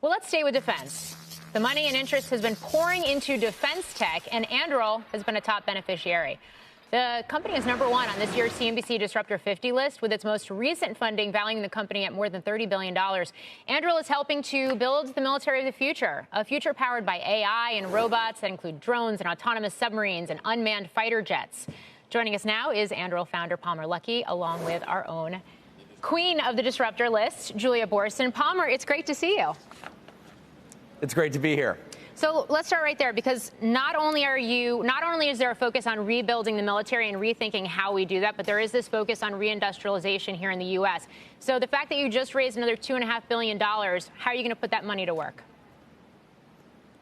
Well, let's stay with defense. The money and interest has been pouring into defense tech, and Anduril has been a top beneficiary. The company is number one on this year's CNBC Disruptor 50 list, with its most recent funding valuing the company at more than $30 billion. Anduril is helping to build the military of the future, a future powered by AI and robots that include drones and autonomous submarines and unmanned fighter jets. Joining us now is Anduril founder Palmer Luckey, along with our own queen of the Disruptor list, Julia Boorstin. Palmer, it's great to see you. It's great to be here. So let's start right there, because not only is there a focus on rebuilding the military and rethinking how we do that, but there is this focus on reindustrialization here in the U.S. So the fact that you just raised another $2.5 billion, how are you going to put that money to work?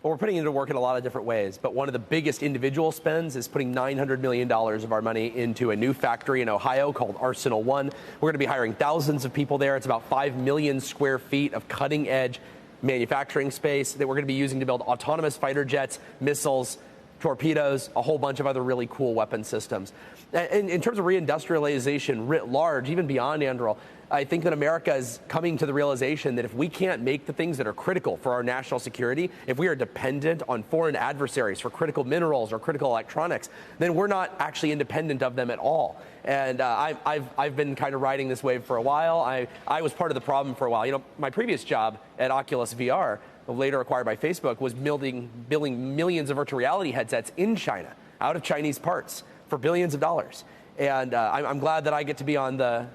Well, we're putting it to work in a lot of different ways, but one of the biggest individual spends is putting $900 million of our money into a new factory in Ohio called Arsenal One. We're going to be hiring thousands of people there. It's about 5 million square feet of cutting-edge manufacturing space that we're going to be using to build autonomous fighter jets, missiles, torpedoes, a whole bunch of other really cool weapon systems. And in terms of reindustrialization writ large, even beyond Anduril, I think that America is coming to the realization that if we can't make the things that are critical for our national security, if we are dependent on foreign adversaries for critical minerals or critical electronics, then we're not actually independent of them at all. And I've been kind of riding this wave for a while. I was part of the problem for a while. You know, my previous job at Oculus VR, later acquired by Facebook, was building millions of virtual reality headsets in China, out of Chinese parts, for billions of dollars. And I'm glad that I get to be on the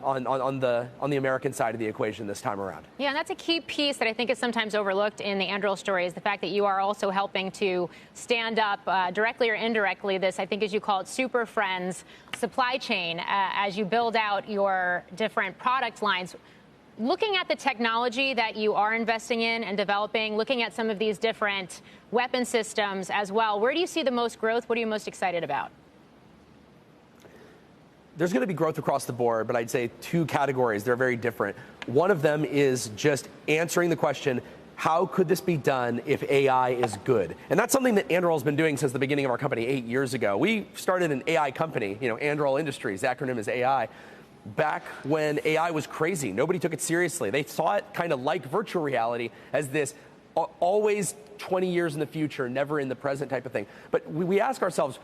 American side of the equation this time around. Yeah, and that's a key piece that I think is sometimes overlooked in the Anduril story, is the fact that you are also helping to stand up directly or indirectly this, I think as you call it, Super Friends supply chain as you build out your different product lines. Looking at the technology that you are investing in and developing, looking at some of these different weapon systems as well, where do you see the most growth? What are you most excited about? There's going to be growth across the board, but I'd say two categories. They're very different. One of them is just answering the question, how could this be done if AI is good? And that's something that Anduril has been doing since the beginning of our company 8 years ago. We started an AI company, Anduril Industries, the acronym is AI, back when AI was crazy. Nobody took it seriously. They saw it kind of like virtual reality as this always 20 years in the future, never in the present type of thing. But we ask ourselves,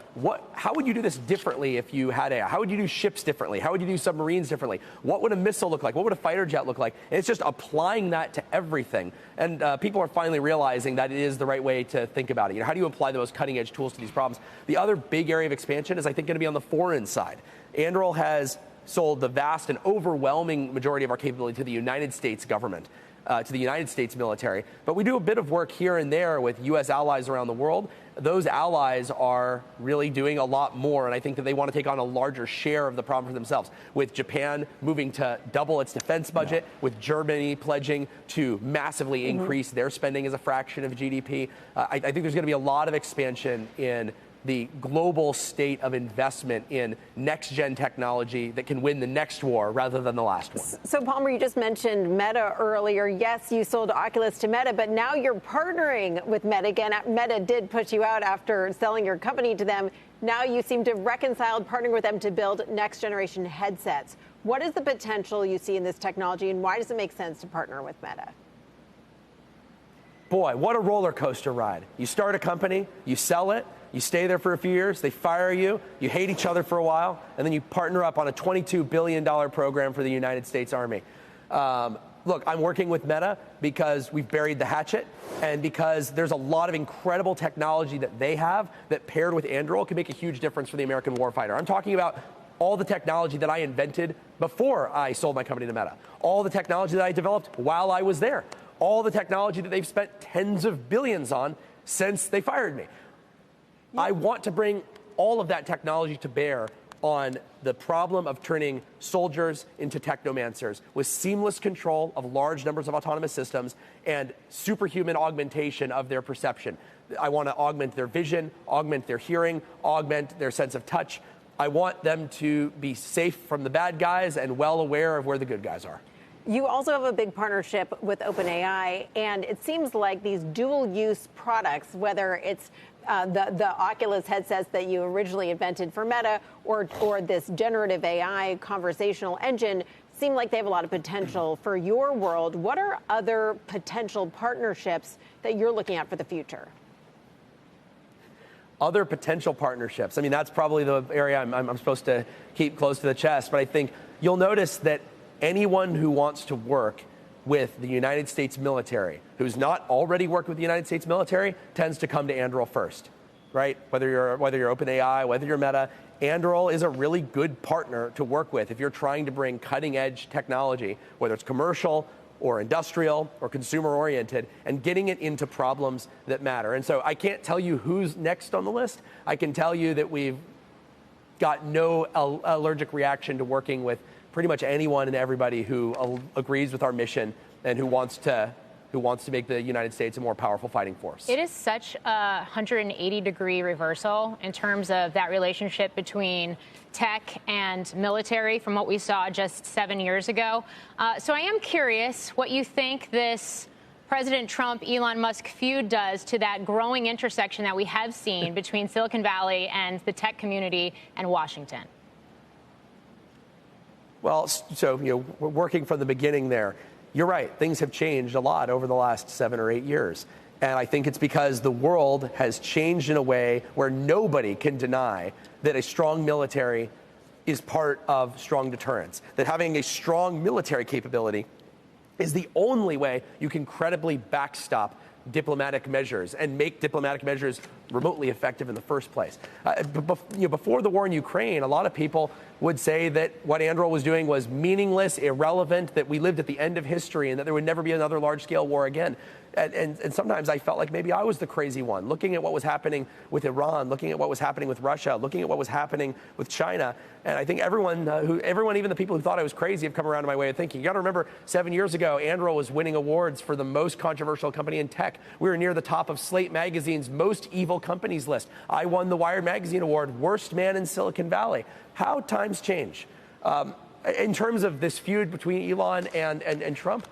how would you do this differently if you had AI? How would you do ships differently? How would you do submarines differently? What would a missile look like? What would a fighter jet look like? And it's just applying that to everything. And people are finally realizing that it is the right way to think about it. How do you apply the most cutting edge tools to these problems? The other big area of expansion is, I think, going to be on the foreign side. Anduril has sold the vast and overwhelming majority of our capability to the United States government, to the United States military. But we do a bit of work here and there with U.S. allies around the world. Those allies are really doing a lot more, and I think that they want to take on a larger share of the problem for themselves, with Japan moving to double its defense budget, with Germany pledging to massively increase their spending as a fraction of GDP. I think there's going to be a lot of expansion in the global state of investment in next-gen technology that can win the next war rather than the last one. So, Palmer, you just mentioned Meta earlier. Yes, you sold Oculus to Meta, but now you're partnering with Meta again. Meta did push you out after selling your company to them. Now you seem to have reconciled partnering with them to build next-generation headsets. What is the potential you see in this technology, and why does it make sense to partner with Meta? Boy, what a roller coaster ride. You start a company, you sell it, you stay there for a few years, they fire you, you hate each other for a while, and then you partner up on a $22 billion program for the United States Army. Look, I'm working with Meta because we've buried the hatchet, and because there's a lot of incredible technology that they have that, paired with Anduril, can make a huge difference for the American warfighter. I'm talking about all the technology that I invented before I sold my company to Meta, all the technology that I developed while I was there, all the technology that they've spent tens of billions on since they fired me. I want to bring all of that technology to bear on the problem of turning soldiers into technomancers with seamless control of large numbers of autonomous systems and superhuman augmentation of their perception. I want to augment their vision, augment their hearing, augment their sense of touch. I want them to be safe from the bad guys and well aware of where the good guys are. You also have a big partnership with OpenAI, and it seems like these dual-use products, whether it's the Oculus headsets that you originally invented for Meta or this generative AI conversational engine, seem like they have a lot of potential for your world. What are other potential partnerships that you're looking at for the future? Other potential partnerships. I mean, that's probably the area I'm supposed to keep close to the chest. But I think you'll notice that anyone who wants to work with the United States military, who's not already worked with the United States military, tends to come to Anduril first, right? Whether you're OpenAI, whether you're Meta, Anduril is a really good partner to work with if you're trying to bring cutting-edge technology, whether it's commercial or industrial or consumer-oriented, and getting it into problems that matter. And so I can't tell you who's next on the list. I can tell you that we've got no allergic reaction to working with pretty much anyone and everybody who agrees with our mission and who wants to make the United States a more powerful fighting force. It is such a 180-degree reversal in terms of that relationship between tech and military from what we saw just 7 years ago. So I am curious what you think this President Trump-Elon Musk feud does to that growing intersection that we have seen between Silicon Valley and the tech community and Washington. Well, so, we're working from the beginning there. You're right. Things have changed a lot over the last 7 or 8 years. And I think it's because the world has changed in a way where nobody can deny that a strong military is part of strong deterrence, that having a strong military capability is the only way you can credibly backstop diplomatic measures and make diplomatic measures remotely effective in the first place. Before the war in Ukraine, a lot of people would say that what Anduril was doing was meaningless, irrelevant, that we lived at the end of history and that there would never be another large-scale war again. And sometimes I felt like maybe I was the crazy one, looking at what was happening with Iran, looking at what was happening with Russia, looking at what was happening with China. And I think everyone, even the people who thought I was crazy, have come around to my way of thinking. You got to remember, 7 years ago, Anduril was winning awards for the most controversial company in tech. We were near the top of Slate Magazine's most evil companies list. I won the Wired Magazine Award, worst man in Silicon Valley. How times change. In terms of this feud between Elon and Trump,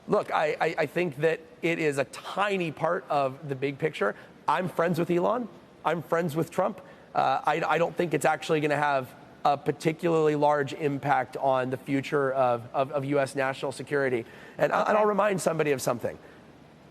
look, I think that it is a tiny part of the big picture. I'm friends with Elon. I'm friends with Trump. I don't think it's actually going to have a particularly large impact on the future of U.S. national security. And I'll remind somebody of something.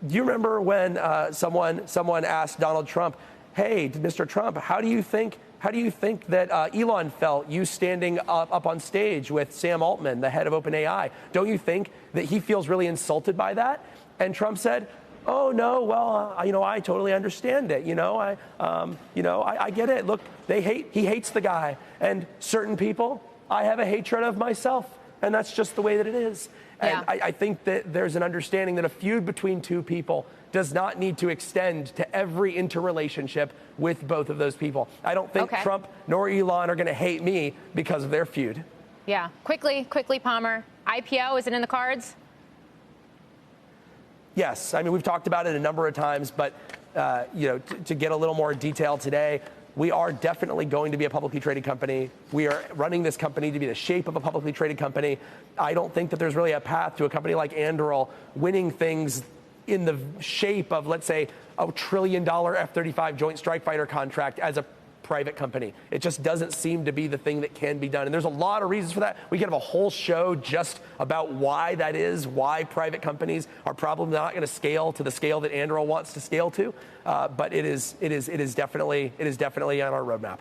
Do you remember when someone asked Donald Trump, "Hey, Mr. Trump, how do you think that Elon felt you standing up on stage with Sam Altman, the head of OpenAI? Don't you think that he feels really insulted by that?" And Trump said, "Oh no, well, I totally understand it. I get it. Look, he hates the guy, and certain people, I have a hatred of myself, and that's just the way that it is." And yeah. I think that there's an understanding that a feud between two people does not need to extend to every interrelationship with both of those people. I don't think Trump nor Elon are going to hate me because of their feud. Yeah. Quickly, Palmer. IPO, is it in the cards? Yes. I mean, we've talked about it a number of times, but to get a little more detail today, we are definitely going to be a publicly traded company. We are running this company to be the shape of a publicly traded company. I don't think that there's really a path to a company like Anduril winning things in the shape of, let's say, a $1 trillion F-35 Joint Strike Fighter contract as a private company. It just doesn't seem to be the thing that can be done. And there's a lot of reasons for that. We could have a whole show just about why that is, why private companies are probably not going to scale to the scale that Anduril wants to scale to. But it is definitely on our roadmap.